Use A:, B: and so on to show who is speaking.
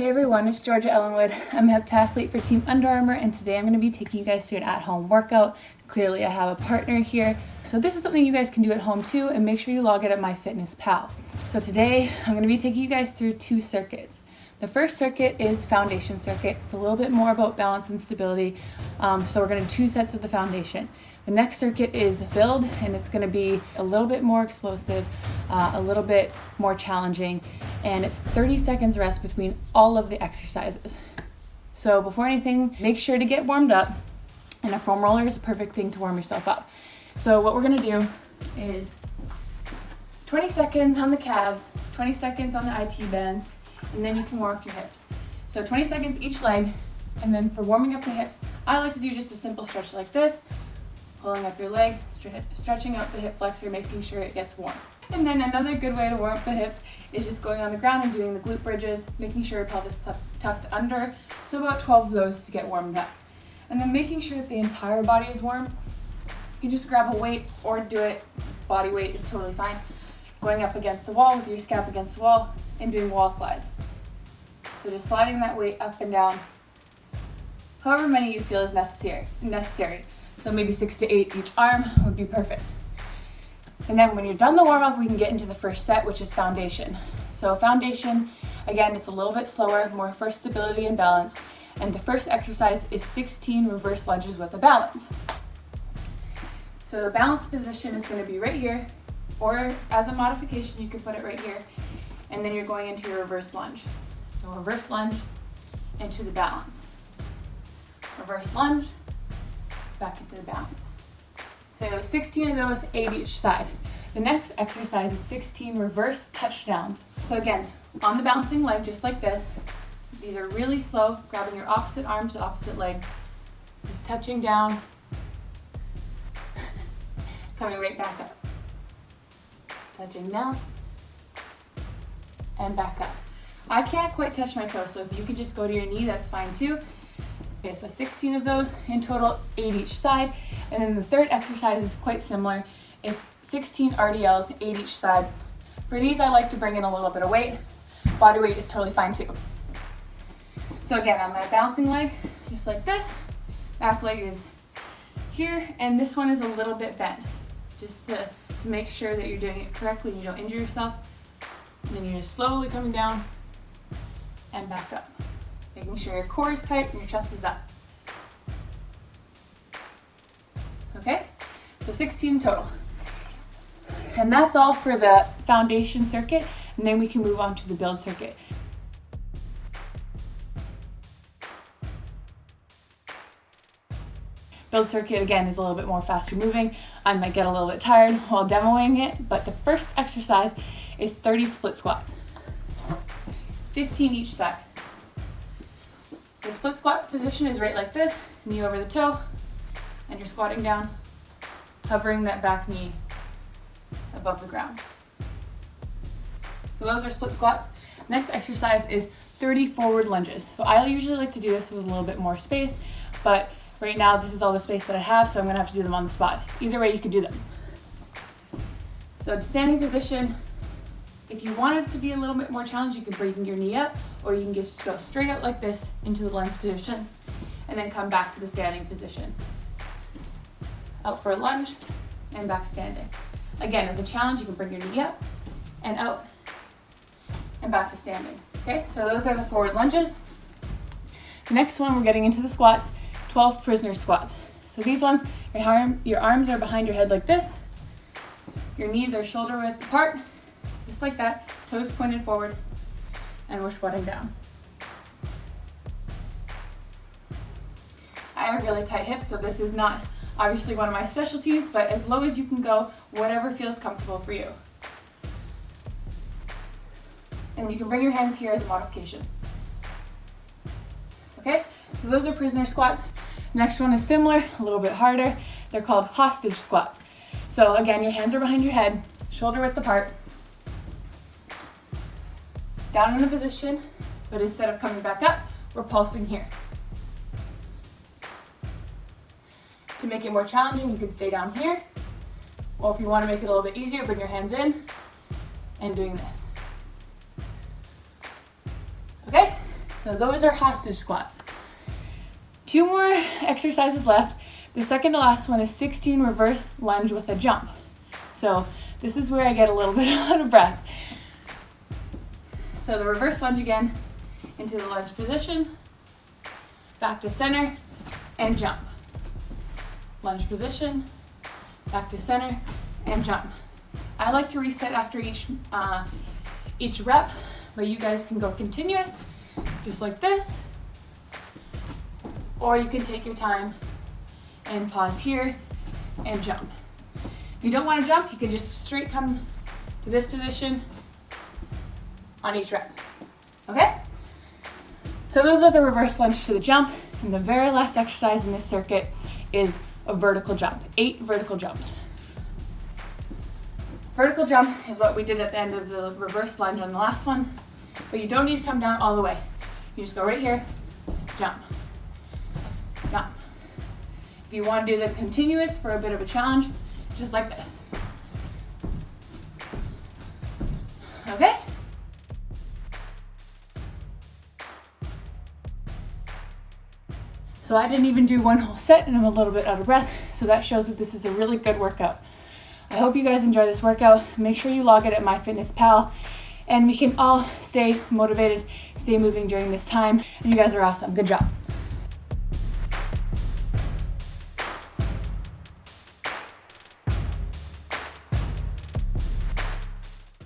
A: Hey everyone, it's Georgia Ellenwood. I'm a heptathlete for Team Untitled, and today I'm going to be taking you guys through an at-home workout. Clearly I have a partner here, so this is something you guys can do at home too, and make sure you log it at MyFitnessPal. So today I'm going to be taking you guys through two circuits. The first circuit is foundation circuit. It's a little bit more about balance and stability, so we're going to do 2 sets of the foundation. The next circuit is build, and it's going to be a little bit more explosive, a little bit more challenging, and it's 30 seconds rest between all of the exercises. So before anything, make sure to get warmed up, and a foam roller is a perfect thing to warm yourself up. So what we're going to do is 20 seconds on the calves, 20 seconds on the IT bands, and then you can warm up your hips. So 20 seconds each leg, and then for warming up the hips, I like to do just a simple stretch like this, pulling up your leg, stretching out the hip flexor, making sure it gets warm. And then another good way to warm up the hips is just going on the ground and doing the glute bridges, making sure your pelvis tucked under, so about 12 of those to get warmed up. And then making sure that the entire body is warm. You can just grab a weight or do it, body weight is totally fine. Going up against the wall with your scalp against the wall and doing wall slides. So just sliding that weight up and down, however many you feel is necessary. So maybe 6 to 8 each arm would be perfect. And then when you're done the warm up, we can get into the first set, which is foundation. So foundation, again, it's a little bit slower, more for stability and balance. And the first exercise is 16 reverse lunges with a balance. So the balance position is going to be right here, or as a modification, you can put it right here. And then you're going into your reverse lunge. So reverse lunge into the balance. Reverse lunge, back into the balance. So 16 of those, 8 each side. The next exercise is 16 reverse touchdowns. So again, on the bouncing leg, just like this. These are really slow, grabbing your opposite arm to the opposite leg, just touching down, coming right back up. Touching down, and back up. I can't quite touch my toe, so if you could just go to your knee, that's fine too. Okay, so 16 of those, in total 8 each side. And then the third exercise is quite similar. It's 16 RDLs, 8 each side. For these, I like to bring in a little bit of weight. Body weight is totally fine too. So again, on my bouncing leg, just like this, back leg is here, and this one is a little bit bent, just to make sure that you're doing it correctly and you don't injure yourself. And then you're just slowly coming down and back up, making sure your core is tight and your chest is up. Okay, so 16 total. And that's all for the foundation circuit, and then we can move on to the build circuit. Build circuit, again, is a little bit more faster moving. I might get a little bit tired while demoing it, but the first exercise is 30 split squats, 15 each side. The split squat position is right like this, knee over the toe, and you're squatting down, hovering that back knee above the ground. So those are split squats. Next exercise is 30 forward lunges. So I usually like to do this with a little bit more space, but right now this is all the space that I have, so I'm gonna have to do them on the spot. Either way, you can do them. So standing position, if you want it to be a little bit more challenging, you can bring your knee up, or you can just go straight out like this into the lunge position, and then come back to the standing position. Out for a lunge, and back standing. Again, as a challenge, you can bring your knee up, and out, and back to standing. Okay, so those are the forward lunges. The next one, we're getting into the squats, 12 prisoner squats. So these ones, your arms are behind your head like this, your knees are shoulder width apart, just like that, toes pointed forward, and we're squatting down. I have really tight hips, so this is not obviously one of my specialties, but as low as you can go, whatever feels comfortable for you. And you can bring your hands here as a modification. Okay, so those are prisoner squats. Next one is similar, a little bit harder. They're called hostage squats. So again, your hands are behind your head, shoulder width apart, down in the position, but instead of coming back up, we're pulsing here. To make it more challenging, you can stay down here, or if you want to make it a little bit easier, bring your hands in and doing this. Okay, So those are hostage squats. 2 more exercises left. The second to last one is 16 reverse lunge with a jump. So this is where I get a little bit out of breath. So the reverse lunge again, into the lunge position, back to center, and jump. Lunge position, back to center, and jump. I like to reset after each rep, but you guys can go continuous, just like this, or you can take your time and pause here and jump. If you don't want to jump, you can just straight come to this position on each rep. Okay? So those are the reverse lunge to the jump, and the very last exercise in this circuit is a vertical jump, 8 vertical jumps. Vertical jump is what we did at the end of the reverse lunge on the last one, but you don't need to come down all the way. You just go right here, jump, jump. If you want to do the continuous for a bit of a challenge, just like this. Okay? So I didn't even do one whole set and I'm a little bit out of breath, so that shows that this is a really good workout. I hope you guys enjoy this workout. Make sure you log it at MyFitnessPal, and we can all stay motivated, stay moving during this time. And you guys are awesome. Good job.